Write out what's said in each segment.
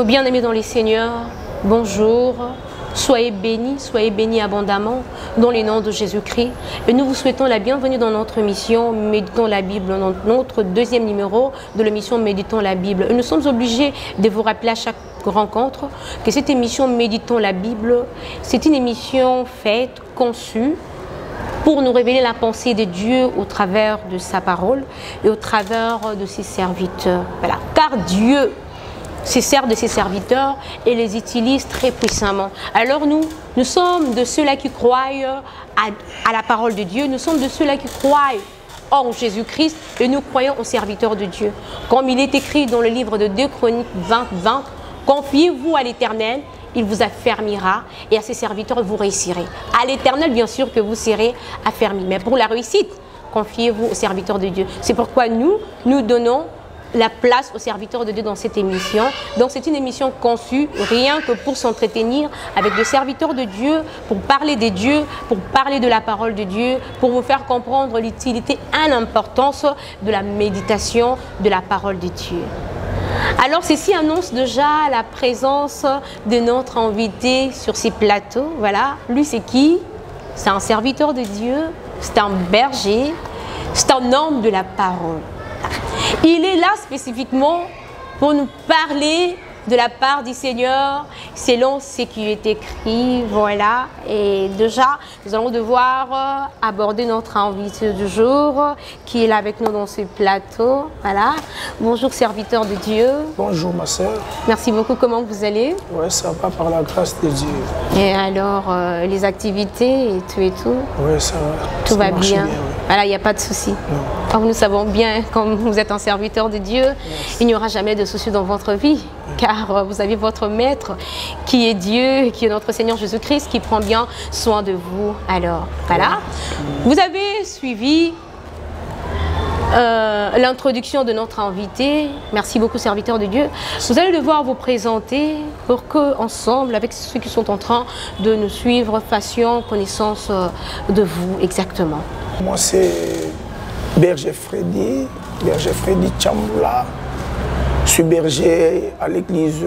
Bien-aimés dans les seigneurs, bonjour, soyez bénis abondamment dans les noms de Jésus-Christ. Et nous vous souhaitons la bienvenue dans notre émission Méditons la Bible, dans notre deuxième numéro de l'émission Méditons la Bible. Et nous sommes obligés de vous rappeler à chaque rencontre que cette émission Méditons la Bible, c'est une émission faite, conçue, pour nous révéler la pensée de Dieu au travers de sa parole et au travers de ses serviteurs. Voilà. Car Dieu se sert de ses serviteurs et les utilise très puissamment. Alors nous sommes de ceux-là qui croient à la parole de Dieu, nous sommes de ceux-là qui croient en Jésus-Christ et nous croyons aux serviteurs de Dieu. Comme il est écrit dans le livre de 2 Chroniques 20, confiez-vous à l'Éternel, il vous affermira et à ses serviteurs vous réussirez. À l'Éternel, bien sûr que vous serez affermis. Mais pour la réussite, confiez-vous aux serviteurs de Dieu. C'est pourquoi nous donnons la place aux serviteurs de Dieu dans cette émission. Donc c'est une émission conçue rien que pour s'entretenir avec des serviteurs de Dieu, pour parler de Dieu, pour parler de la parole de Dieu, pour vous faire comprendre l'utilité et l'importance de la méditation de la parole de Dieu. Alors ceci annonce déjà la présence de notre invité sur ces plateaux. Voilà, lui c'est qui? C'est un serviteur de Dieu, c'est un berger, c'est un homme de la parole. Il est là spécifiquement pour nous parler de la part du Seigneur selon ce qui est écrit. Voilà. Et déjà, nous allons devoir aborder notre invité du jour qui est là avec nous dans ce plateau. Voilà. Bonjour, serviteur de Dieu. Bonjour, ma soeur. Merci beaucoup. Comment vous allez? Oui, ça va par la grâce de Dieu. Et alors, les activités et tout et tout? Oui, ça va. Tout va bien. Oui. Voilà, il n'y a pas de souci. Comme nous savons bien, comme vous êtes un serviteur de Dieu, il n'y aura jamais de souci dans votre vie. Car vous avez votre maître qui est Dieu, qui est notre Seigneur Jésus-Christ, qui prend bien soin de vous. Alors, voilà. Vous avez suivi l'introduction de notre invité. Merci beaucoup, serviteur de Dieu. Vous allez devoir vous présenter pour qu'ensemble, avec ceux qui sont en train de nous suivre, fassions connaissance de vous exactement. Moi, c'est Berger Freddy Chamboula. Je suis berger à l'église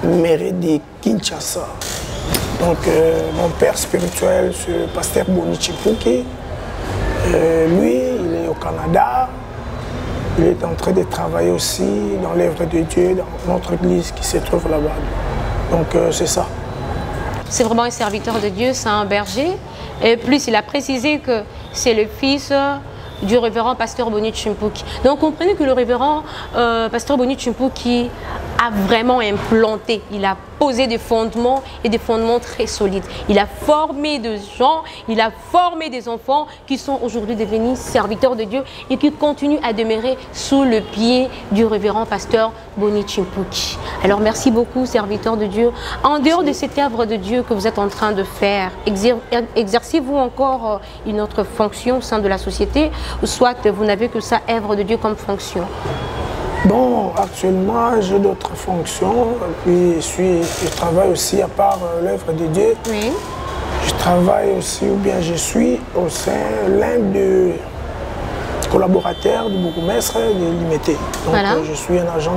Méridi Kinshasa. Donc, mon père spirituel, c'est le pasteur Boni Chimpuki. Lui, il est au Canada. Il est en train de travailler aussi dans l'œuvre de Dieu, dans notre église qui se trouve là-bas. Donc, c'est ça. C'est vraiment un serviteur de Dieu, c'est un berger. Et plus, il a précisé que c'est le fils du révérend pasteur Boni Chimpuki. Donc comprenez que le révérend pasteur Boni Chimpuki a vraiment implanté, il a posé des fondements et des fondements très solides. Il a formé des gens, il a formé des enfants qui sont aujourd'hui devenus serviteurs de Dieu et qui continuent à demeurer sous le pied du révérend pasteur Boni Chimpuki. Alors merci beaucoup, serviteurs de Dieu. En dehors de cette œuvre de Dieu que vous êtes en train de faire, exercez-vous encore une autre fonction au sein de la société, ou soit vous n'avez que ça, œuvre de Dieu, comme fonction? Bon, actuellement, j'ai d'autres fonctions. Puis je travaille aussi à part l'œuvre de Dieu. Oui. Je travaille aussi, ou bien je suis au sein l'un des collaborateurs du bourgmestre de Limité. Donc voilà. Je suis un agent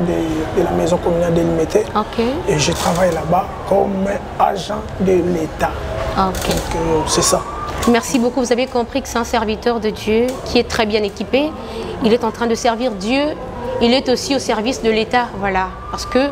de la maison communale de Limité. Okay. Et je travaille là-bas comme agent de l'État. Okay. Donc c'est ça. Merci beaucoup. Vous avez compris que c'est un serviteur de Dieu qui est très bien équipé. Il est en train de servir Dieu. Il est aussi au service de l'État. Voilà. Parce que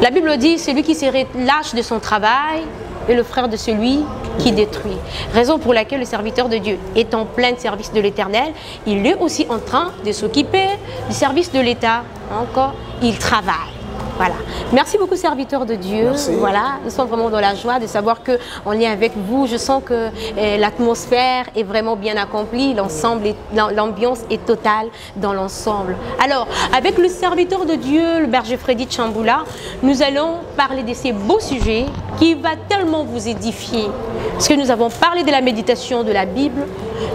la Bible dit, celui qui se relâche de son travail est le frère de celui qui détruit. Raison pour laquelle le serviteur de Dieu est en plein service de l'Éternel. Il est aussi en train de s'occuper du service de l'État. Encore, il travaille. Voilà. Merci beaucoup, serviteur de Dieu. Merci. Voilà, nous sommes vraiment dans la joie de savoir qu'on est avec vous. Je sens que l'atmosphère est vraiment bien accomplie. L'ambiance est totale dans l'ensemble. Alors, avec le serviteur de Dieu, le berger Freddy Chamboula, nous allons parler de ces beaux sujets qui va tellement vous édifier. Parce que nous avons parlé de la méditation de la Bible,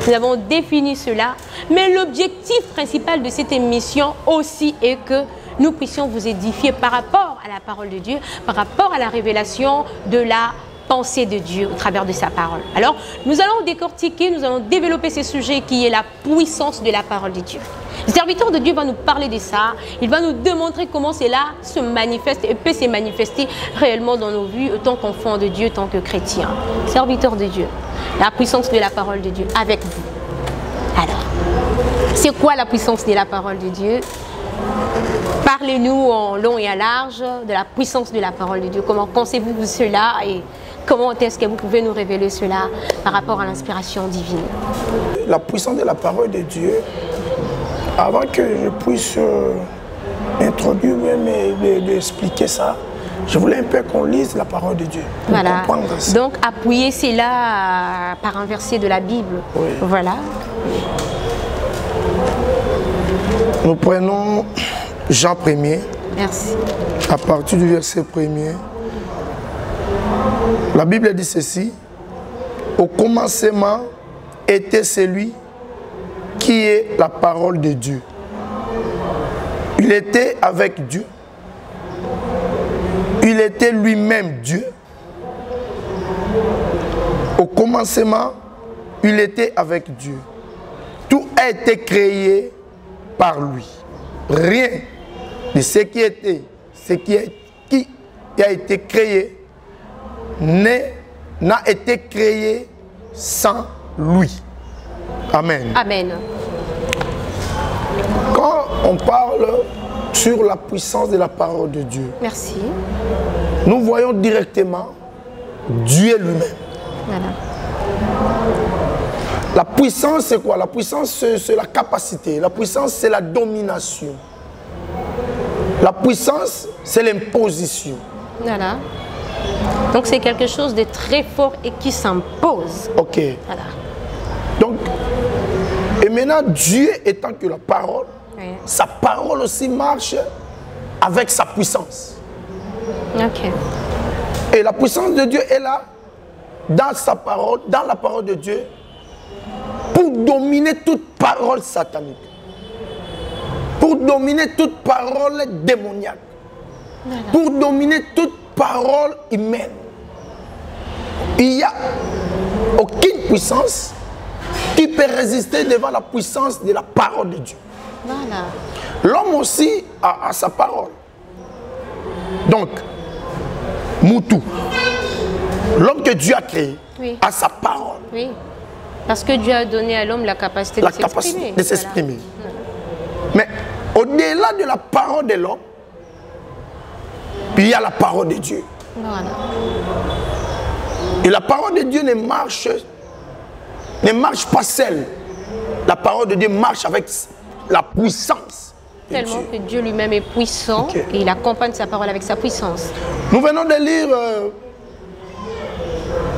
nous avons défini cela. Mais l'objectif principal de cette émission aussi est que nous puissions vous édifier par rapport à la parole de Dieu, par rapport à la révélation de la pensée de Dieu au travers de sa parole. Alors, nous allons décortiquer, nous allons développer ce sujet qui est la puissance de la parole de Dieu. Le serviteur de Dieu va nous parler de ça. Il va nous démontrer comment cela se manifeste et peut se manifester réellement dans nos vies en tant qu'enfants de Dieu, en tant que chrétiens. Serviteur de Dieu, la puissance de la parole de Dieu avec vous. Alors, c'est quoi la puissance de la parole de Dieu? Parlez-nous en long et en large de la puissance de la parole de Dieu. Comment pensez-vous cela et comment est-ce que vous pouvez nous révéler cela par rapport à l'inspiration divine? La puissance de la parole de Dieu, avant que je puisse introduire et expliquer ça, je voulais un peu qu'on lise la parole de Dieu. Voilà. Donc, appuyer cela par un verset de la Bible. Oui. Voilà. Nous prenons Jean 1er. Merci. À partir du verset 1er. La Bible dit ceci. Au commencement était celui qui est la parole de Dieu. Il était avec Dieu. Il était lui-même Dieu. Au commencement, il était avec Dieu. Tout a été créé par lui. Rien de ce qui était, qui a été créé, n'a été créé sans lui. Amen. Amen. Quand on parle sur la puissance de la parole de Dieu, merci, nous voyons directement Dieu lui-même. Voilà. La puissance, c'est quoi? La puissance, c'est la capacité. La puissance, c'est la domination. La puissance, c'est l'imposition. Voilà. Donc, c'est quelque chose de très fort et qui s'impose. Ok. Voilà. Donc, et maintenant, Dieu étant que la parole, Oui. sa parole aussi marche avec sa puissance. Ok. Et la puissance de Dieu est là, dans sa parole, dans la parole de Dieu, pour dominer toute parole satanique, pour dominer toute parole démoniaque, Voilà. pour dominer toute parole humaine. Il n'y a aucune puissance qui peut résister devant la puissance de la parole de Dieu. Voilà. L'homme aussi a sa parole. Donc, Moutou, l'homme que Dieu a créé, Oui. a sa parole. Oui. Parce que Dieu a donné à l'homme la capacité de s'exprimer. La capacité de s'exprimer. Voilà. Mais au-delà de la parole de l'homme, il y a la parole de Dieu. Voilà. Et la parole de Dieu ne marche pas seule. La parole de Dieu marche avec la puissance de Tellement Dieu. que Dieu lui-même est puissant, Ok. et il accompagne sa parole avec sa puissance. Nous venons de lire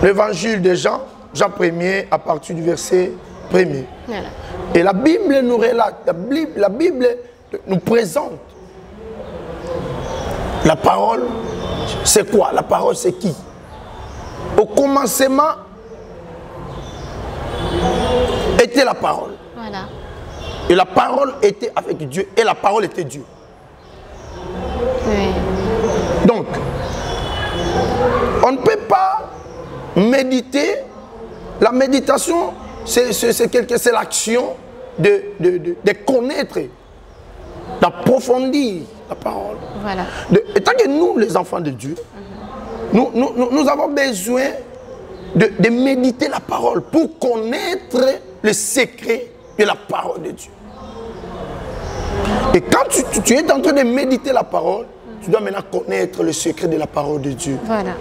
l'évangile de Jean, Jean 1er, à partir du verset 1er. Voilà. Et la Bible nous relate, la Bible nous présente. La parole, c'est quoi? La parole, c'est qui? Au commencement était la parole. Voilà. Et la parole était avec Dieu. Et la parole était Dieu. Oui. Donc, on ne peut pas méditer. La méditation, c'est l'action de connaître, d'approfondir la parole. Voilà. Étant que nous, les enfants de Dieu, nous avons besoin de méditer la parole pour connaître le secret de la parole de Dieu. Et quand tu es en train de méditer la parole, tu dois maintenant connaître le secret de la parole de Dieu. Voilà.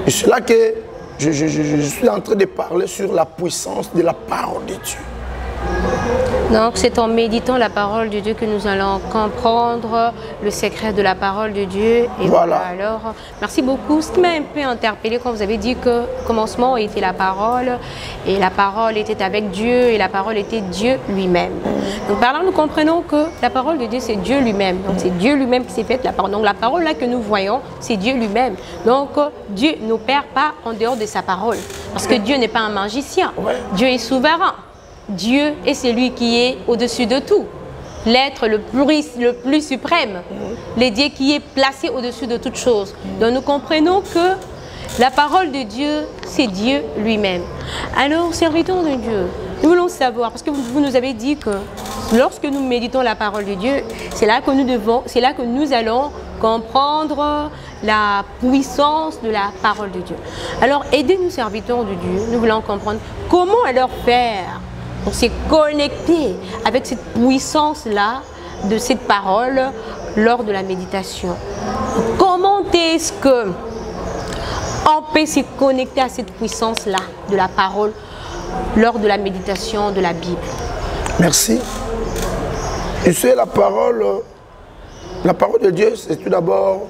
Et c'est là que je suis en train de parler sur la puissance de la parole de Dieu. Donc, c'est en méditant la parole de Dieu que nous allons comprendre le secret de la parole de Dieu. Et Voilà. Alors, merci beaucoup. Ce qui m'a un peu interpellé quand vous avez dit que au commencement était la parole, et la parole était avec Dieu, et la parole était Dieu lui-même. Donc, par là, nous comprenons que la parole de Dieu, c'est Dieu lui-même. Donc, c'est Dieu lui-même qui s'est fait la parole. Donc, la parole là que nous voyons, c'est Dieu lui-même. Donc, Dieu n'opère pas en dehors de sa parole. Parce que Dieu n'est pas un magicien. Ouais. Dieu est souverain. Dieu est celui qui est au-dessus de tout. L'être le plus suprême. Le Dieu qui est placé au-dessus de toute chose. Donc nous comprenons que La parole de Dieu, c'est Dieu lui-même. Alors, serviteurs de Dieu, nous voulons savoir, parce que vous nous avez dit que lorsque nous méditons la parole de Dieu, c'est là que nous allons comprendre la puissance de la parole de Dieu. Alors, aidez-nous, serviteurs de Dieu, nous voulons comprendre comment alors faire pour se connecter avec cette puissance-là de cette parole lors de la méditation. Comment est-ce que on peut se connecter à cette puissance-là de la parole lors de la méditation de la Bible? Merci. Tu sais, la parole de Dieu, c'est tout d'abord,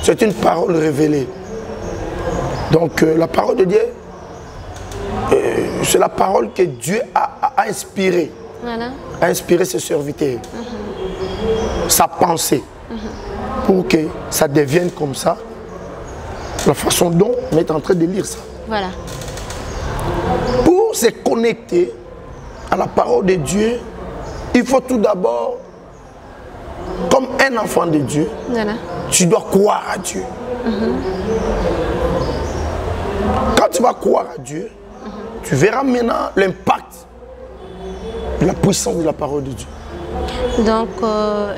c'est une parole révélée. Donc, la parole de Dieu, c'est la parole que Dieu a inspirée. Voilà. A inspiré ses serviteurs. Sa pensée. Pour que ça devienne comme ça. La façon dont on est en train de lire ça. Voilà. Pour se connecter à la parole de Dieu, il faut tout d'abord, comme un enfant de Dieu, Voilà. tu dois croire à Dieu. Quand tu vas croire à Dieu, tu verras maintenant l'impact de la puissance de la parole de Dieu. Donc,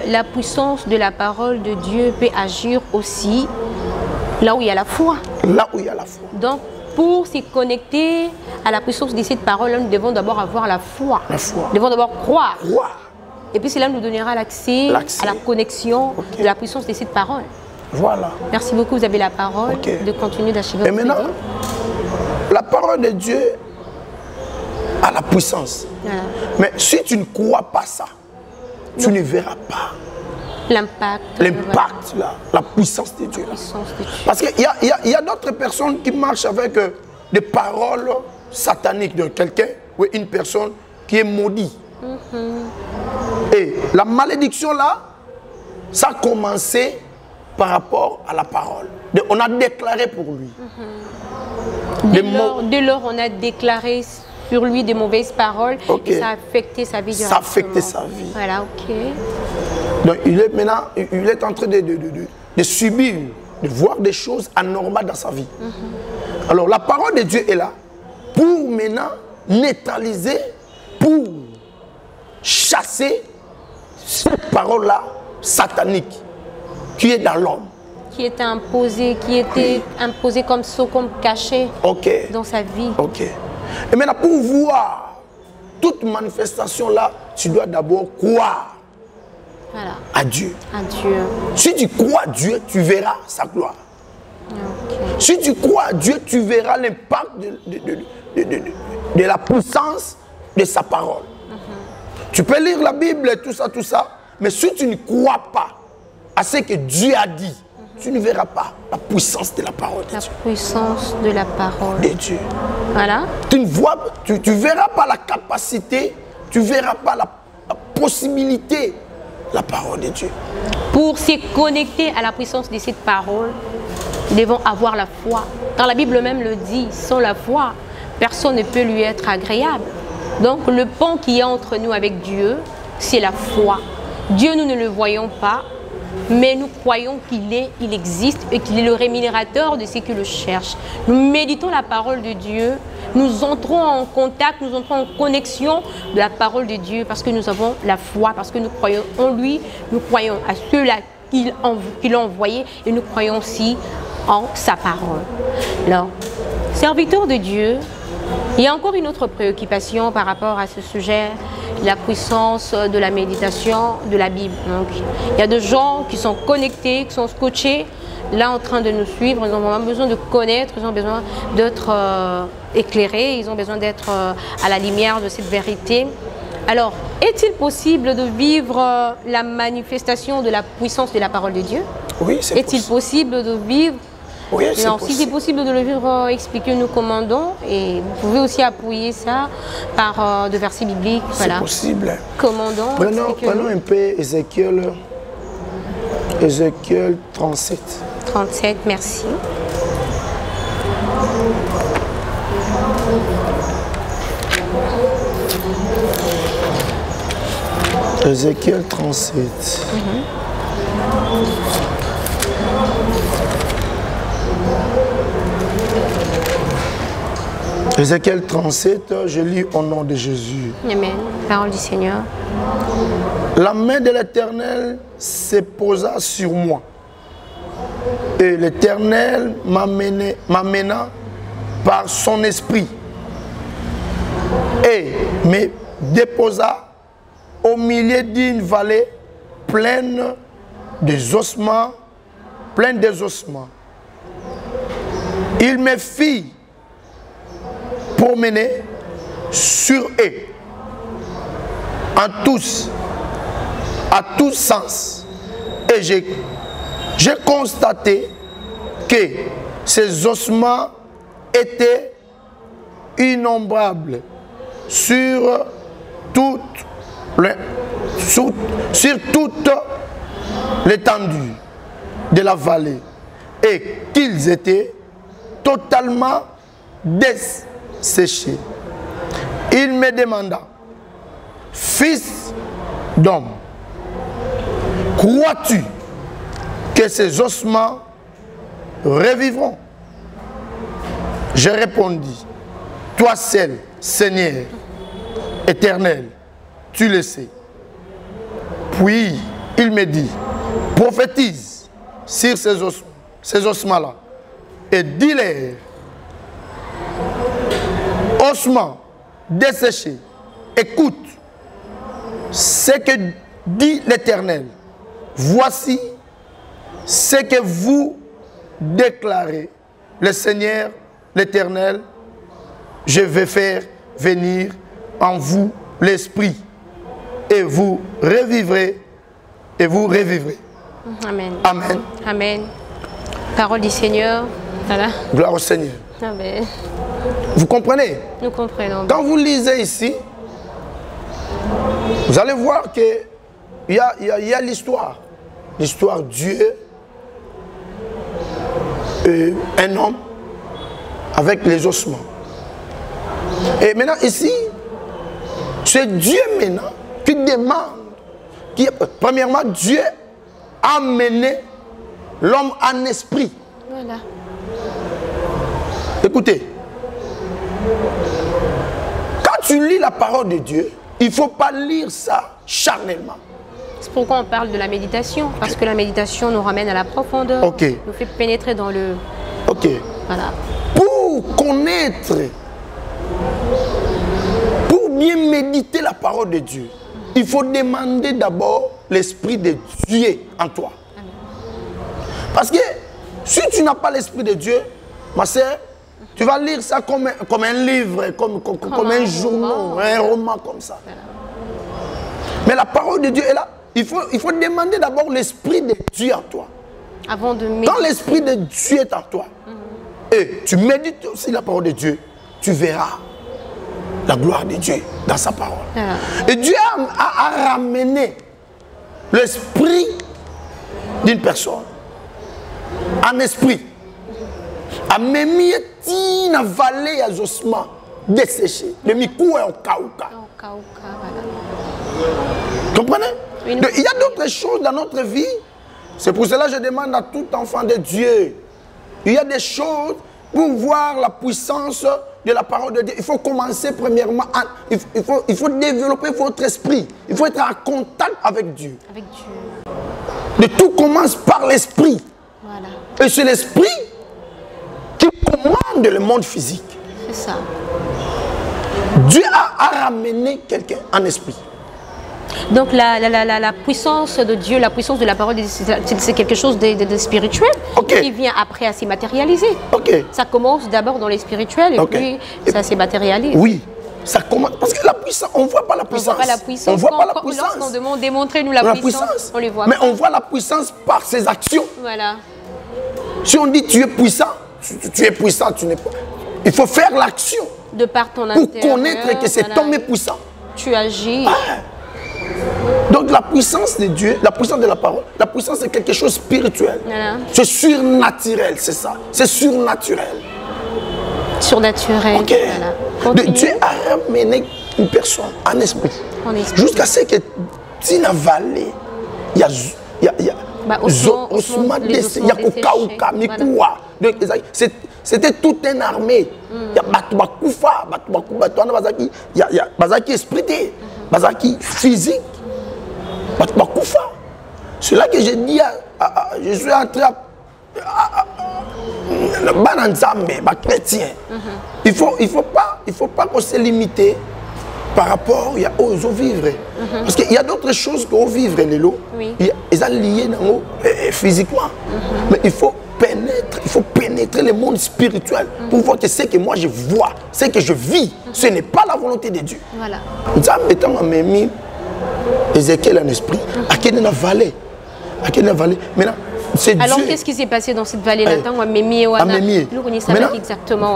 la puissance de la parole de Dieu peut agir aussi là où il y a la foi. Là où il y a la foi. Donc, pour se connecter à la puissance de cette parole, nous devons d'abord avoir la foi. La foi. Nous devons d'abord croire. Croire. Et puis cela nous donnera l'accès à la connexion de la puissance de cette parole. Voilà. Merci beaucoup, vous avez la parole de continuer d'achever. Et maintenant, la parole de Dieu a la puissance. Voilà. Mais si tu ne crois pas ça, tu ne verras pas l'impact, la puissance de Dieu. Parce qu'il y a d'autres personnes qui marchent avec des paroles sataniques de quelqu'un ou une personne qui est maudite. Et la malédiction là, ça a commencé par rapport à la parole. On a déclaré pour lui. Dès lors, on a déclaré sur lui des mauvaises paroles et ça a affecté sa vie. Ça a affecté sa vie. Voilà, ok. Donc il est maintenant, il est en train de subir, de voir des choses anormales dans sa vie. Alors la parole de Dieu est là pour maintenant neutraliser, pour chasser cette parole-là satanique qui est dans l'homme. Qui était imposé comme ça, comme caché dans sa vie. Ok. Et maintenant, pour voir toute manifestation là, tu dois d'abord croire à Dieu. Si tu crois à Dieu, tu verras sa gloire. Si tu crois à Dieu, tu verras l'impact de la puissance de sa parole. Tu peux lire la Bible et tout ça, mais si tu ne crois pas à ce que Dieu a dit, tu ne verras pas la puissance de la parole de Dieu. La puissance de la parole de Dieu. Voilà. Tu ne verras pas la capacité, tu ne verras pas la possibilité de la parole de Dieu. Pour se connecter à la puissance de cette parole, nous devons avoir la foi. Quand la Bible même le dit, sans la foi, personne ne peut lui être agréable. Donc le pont qui est entre nous avec Dieu, c'est la foi. Dieu, nous ne le voyons pas, mais nous croyons qu'il existe et qu'il est le rémunérateur de ceux qui le cherchent. Nous méditons la parole de Dieu, nous entrons en contact, nous entrons en connexion de la parole de Dieu parce que nous avons la foi, parce que nous croyons en lui, nous croyons à ceux-là qu'il a envoyés et nous croyons aussi en sa parole. Alors, serviteurs de Dieu, il y a encore une autre préoccupation par rapport à ce sujet, la puissance de la méditation de la Bible. Donc, il y a des gens qui sont connectés, qui sont scotchés, là en train de nous suivre, ils ont vraiment besoin de connaître, ils ont besoin d'être éclairés, ils ont besoin d'être à la lumière de cette vérité. Alors, est-il possible de vivre la manifestation de la puissance de la parole de Dieu? Oui, c'est possible. Est-il possible de vivre? Oui, c'est possible. Si c'est possible de le vivre, expliquez-nous comment donc. Et vous pouvez aussi appuyer ça par de versets bibliques. C'est possible. Comment donc? Prenons un peu Ézéchiel 37. 37, merci. Ézéchiel 37. Ézéchiel 37, je lis au nom de Jésus. Amen. Parole du Seigneur. La main de l'Éternel se posa sur moi. Et l'Éternel m'amena par son esprit et me déposa au milieu d'une vallée pleine des ossements, Il me fit promener sur eux à tous sens. Et j'ai constaté que ces ossements étaient innombrables sur toute l'étendue de la vallée et qu'ils étaient totalement desséchés. Il me demanda, fils d'homme, crois-tu que ces ossements revivront? Je répondis, toi seul, Seigneur éternel, tu le sais. Puis il me dit, prophétise sur ces ossements-là et dis-leur, ossements desséchés, écoute ce que dit l'Éternel. Voici ce que vous déclarez, le Seigneur, l'Éternel, je vais faire venir en vous l'esprit et vous revivrez et vous revivrez. Amen. Amen. Amen. Parole du Seigneur. Voilà. Gloire au Seigneur. Amen. Vous comprenez? Nous comprenons. Quand vous lisez ici, vous allez voir qu'il y a l'histoire. L'histoire de Dieu, un homme avec les ossements. Et maintenant ici, c'est Dieu maintenant qui demande. Premièrement, Dieu a mené l'homme en esprit. Voilà. Écoutez, quand tu lis la parole de Dieu, il ne faut pas lire ça charnellement. C'est pourquoi on parle de la méditation, parce que la méditation nous ramène à la profondeur, nous fait pénétrer dans le... Ok. Voilà. Pour connaître, pour bien méditer la parole de Dieu, il faut demander d'abord l'Esprit de Dieu en toi. Amen. Parce que si tu n'as pas l'Esprit de Dieu, ma sœur, tu vas lire ça comme un livre, comme un journal, un roman comme ça. Voilà. Mais la parole de Dieu est là. Il faut demander d'abord l'Esprit de Dieu en toi. Avant de méditer. Quand l'Esprit de Dieu est en toi, et tu médites aussi la parole de Dieu, tu verras la gloire de Dieu dans sa parole. Et Dieu a ramené l'esprit d'une personne en esprit. A même été dans la vallée à ossements desséchés. Le micou est au Kauka. Comprenez? Il y a d'autres choses dans notre vie. C'est pour cela que je demande à tout enfant de Dieu. Il y a des choses pour voir la puissance de la parole de Dieu. Il faut commencer premièrement, il faut développer votre esprit. Il faut être en contact avec Dieu. Avec Dieu. De tout commence par l'esprit. Voilà. Et c'est l'esprit qui commande le monde physique. C'est ça. Dieu a ramené quelqu'un en esprit. Donc la puissance de Dieu, la puissance de la parole, c'est quelque chose de spirituel qui vient après à s'y matérialiser. Ça commence d'abord dans les spirituels et puis ça s'y matérialise. Oui, ça commence parce que la puissance, on ne voit pas la puissance. On voit pas la puissance. On voit pas la puissance. Lorsqu'on demande démontrez-nous la puissance, on les voit. Mais on voit la puissance par ses actions. Voilà. Si on dit tu es puissant, tu es puissant, tu n'es pas. Il faut faire l'action. De par ton intérieur. Pour connaître que cet homme est puissant. Tu agis. Donc la puissance de Dieu, la puissance de la parole, la puissance c'est quelque chose de spirituel. Voilà. C'est surnaturel, c'est ça. C'est surnaturel. Surnaturel. Ok. Voilà. Dieu a ramené une personne en esprit. Jusqu'à ce que dans la vallée, il y a osement desséché, Yakokauka, Mikoua. C'était toute une armée. Il y a Batouakoufa, Batouakoufa, il y a Bazaki esprit, Bazaki physique, Batouakoufa. C'est là que j'ai dit, je suis entré à chrétien. Il faut pas qu'on se limite par rapport aux vivre. Parce qu'il y a d'autres choses qu'on vivre, les lots. Ils sont liés physiquement. Mais il faut pénétrer le monde spirituel pour voir que ce que moi je vois, ce que je vis, ce n'est pas la volonté de Dieu. Voilà. Étant mis Ézéchiel en esprit, à quelle vallée. Maintenant, alors, qu'est-ce qui s'est passé dans cette vallée-là? Nous connaissons exactement.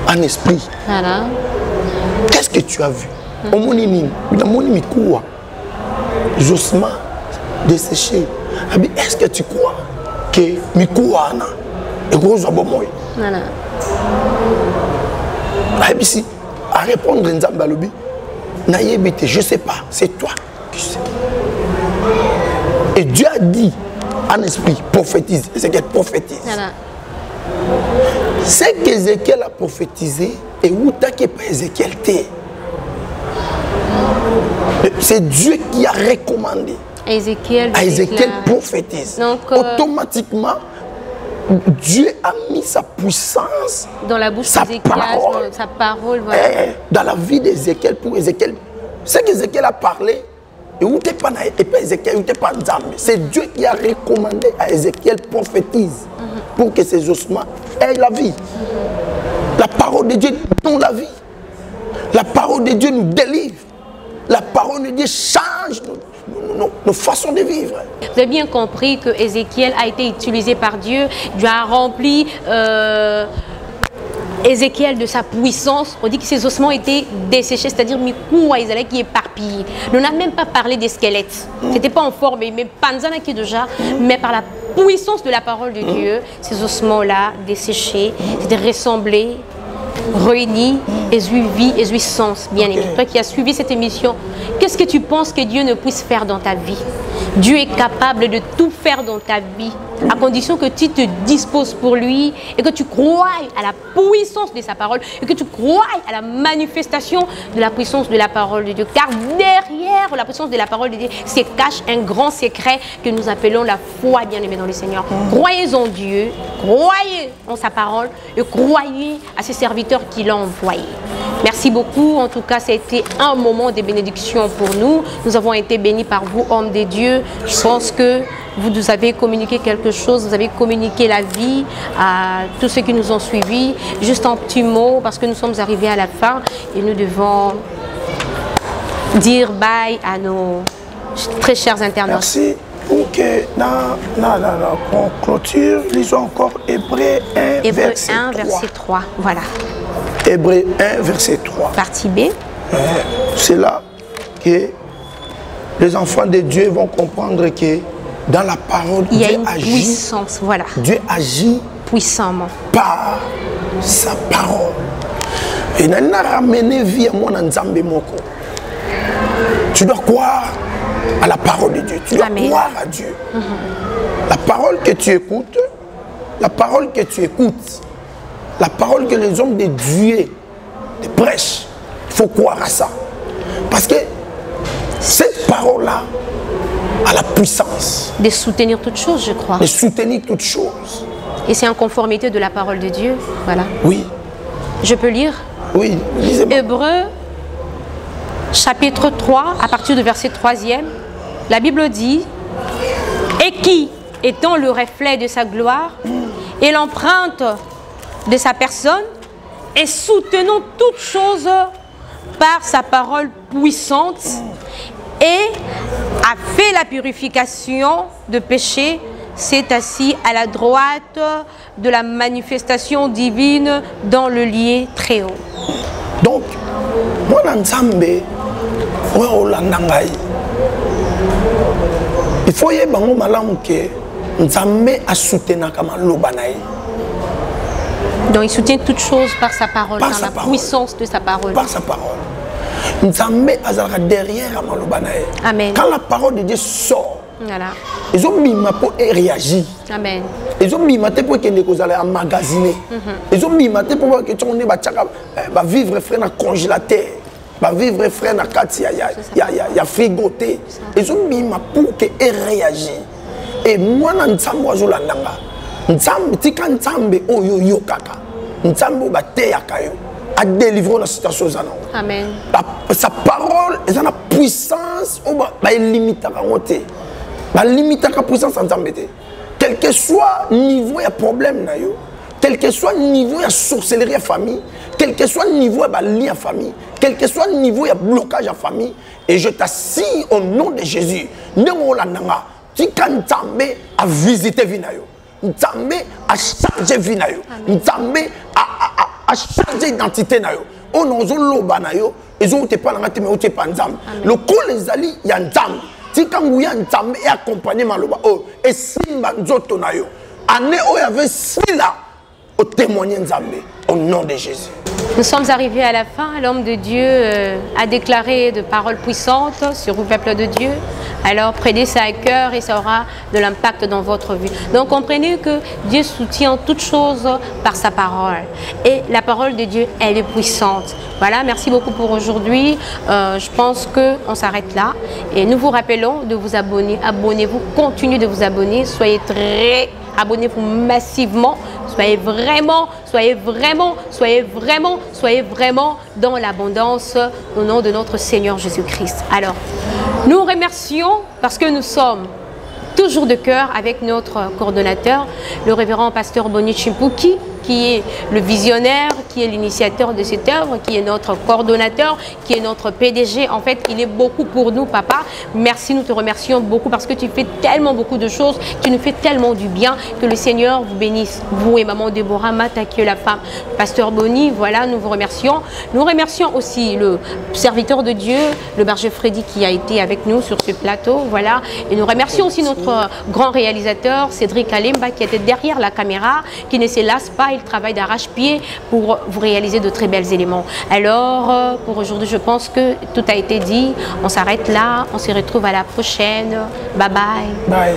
En esprit. Voilà. Qu'est-ce que tu as vu? Justement desséché. Est-ce que tu crois que Mikouana est gros abomoy? Voilà. À répondre Nzambalobi, je ne sais pas, c'est toi qui sais. Et Dieu a dit en esprit, prophétise. Ézéchiel prophétise. Voilà. C'est qu'Ézéchiel a prophétisé et où t'as qu'il pas Ézéchiel t'es. C'est Dieu qui a recommandé. Ézéchiel prophétise. Donc, automatiquement, Dieu a mis sa puissance dans la bouche d'Ézéchiel, sa parole. Voilà. Dans la vie d'Ézéchiel pour Ézéchiel. C'est qu'Ézéchiel a parlé. Et où t'es pas Ézéchiel, où t'es pas Nzambe. C'est Dieu qui a recommandé à Ézéchiel prophétise pour que ses ossements aient la vie. La parole de Dieu donne la vie. La parole de Dieu nous délivre. La parole de Dieu change nos façons de vivre. Vous avez bien compris que Ézéchiel a été utilisé par Dieu. Dieu a rempli Ézéchiel de sa puissance. On dit que ses ossements étaient desséchés, c'est-à-dire Mikouaïzala qui est éparpillé. On n'a même pas parlé des squelettes. C'était pas en forme, mais Panzana qui est déjà. Mais par la puissance de la parole de Dieu, ces ossements-là desséchés, c'était ressemblés, réunis, et sens, bien aimé. Toi qui as suivi cette émission, qu'est-ce que tu penses que Dieu ne puisse faire dans ta vie? Dieu est capable de tout faire dans ta vie, à condition que tu te disposes pour lui et que tu crois à la puissance de sa parole et que tu crois à la manifestation de la puissance de la parole de Dieu. Car derrière la puissance de la parole de Dieu se cache un grand secret que nous appelons la foi, bien aimé dans le Seigneur. Croyez en Dieu, croyez en sa parole et croyez à ses serviteurs qu'il a envoyés. Merci beaucoup. En tout cas, c'était un moment de bénédiction pour nous. Nous avons été bénis par vous, hommes de Dieu. Je pense que vous nous avez communiqué quelque chose. Vous avez communiqué la vie à tous ceux qui nous ont suivis. Juste un petit mot, parce que nous sommes arrivés à la fin et nous devons dire bye à nos très chers internautes. Merci. Pour que qu'on clôture, lisons encore Hébreux 1, verset 3. Voilà. Hébreux 1, verset 3. Partie B. C'est là que les enfants de Dieu vont comprendre que dans la parole, il y a une puissance. Voilà. Dieu agit puissamment par sa parole. Et il a ramené vie à mon Nzambe Moko. Tu dois croire à la parole de Dieu. Tu dois croire à Dieu. La parole que tu écoutes, la parole que tu écoutes, la parole que les hommes de Dieu te prêchent, il faut croire à ça. Parce que cette parole-là a la puissance de soutenir toutes choses, je crois. De soutenir toutes choses. Et c'est en conformité de la parole de Dieu. Voilà. Oui. Je peux lire? Oui, lisez-moi. Hébreux, chapitre 3, à partir du verset 3e, la Bible dit: et qui, étant le reflet de sa gloire et l'empreinte de sa personne, et soutenant toutes choses par sa parole puissante, et a fait la purification de péché, s'est assis à la droite de la manifestation divine dans le lieu très haut. Donc, moi, Nzambe, il faut y que Nzambe a soutenu Lobanaï. Donc il soutient toutes choses par sa parole, par la puissance de sa parole. Par sa parole. Nzambe azalaka derrière amaloba na ye. Amen. Quand la parole de Dieu sort, voilà. ils ont mis ma peau et réagi. Amen. Ils ont mis ma tête pour que les causes allaient emmagasiner. Ils ont mis ma tête pour que tu va vivre frère dans congélateur, va vivre frère dans katia, il y a frigoté. Ils ont mis ma peau que et réagi. Et moi dans Nzambe azolandanga. Nzambe tika Nzambe oyo yo kaka. Nzambe ba te yakayo. A délivrer la situation. Amen. Sa parole est une puissance ba limite à monter. Ba limite à puissance en Nzambe. Quel que soit le niveau de problème, quel que soit le niveau de sorcellerie en famille, quel que soit le niveau de lien en famille, quel que soit le niveau de blocage en famille, et je t'assure au nom de Jésus, tu quand Nzambe a visité Vinayo, Nzambe a changé Vinayo, Nzambe a changé identité Nayo. On a loba nayo, ils ont été pas dans la tête mais ont pas Nzambe. Le coup les alliés il y a Nzambe. Si quand vous avez Nzambe et accompagné Maloba, et Simba Nzoto Nayo, année où il y avait cela, au témoigner Nzambe, au nom de Jésus. Nous sommes arrivés à la fin. L'homme de Dieu a déclaré de paroles puissantes sur le peuple de Dieu. Alors prenez ça à cœur et ça aura de l'impact dans votre vie. Donc comprenez que Dieu soutient toutes choses par sa parole. Et la parole de Dieu, elle est puissante. Voilà, merci beaucoup pour aujourd'hui. Je pense qu'on s'arrête là. Et nous vous rappelons de vous abonner. Abonnez-vous, continuez de vous abonner. Soyez très... Abonnez-vous massivement. Soyez vraiment dans l'abondance au nom de notre Seigneur Jésus-Christ. Alors, nous remercions parce que nous sommes toujours de cœur avec notre coordonnateur, le révérend pasteur Boni Chimpuki, qui est le visionnaire, qui est l'initiateur de cette œuvre, qui est notre coordonnateur, qui est notre PDG. En fait, il est beaucoup pour nous, papa. Merci, nous te remercions beaucoup parce que tu fais tellement beaucoup de choses, tu nous fais tellement du bien. Que le Seigneur vous bénisse, vous et maman Déborah Mata, qui est la femme, pasteur Boni. Voilà, nous vous remercions. Nous remercions aussi le serviteur de Dieu, le berger Freddy, qui a été avec nous sur ce plateau. Voilà, et nous remercions aussi notre grand réalisateur, Cédric Alemba, qui était derrière la caméra, qui ne se lasse pas. Il travaille d'arrache-pied pour vous réaliser de très belles éléments. Alors, pour aujourd'hui, je pense que tout a été dit. On s'arrête là. On se retrouve à la prochaine. Bye bye. Bye.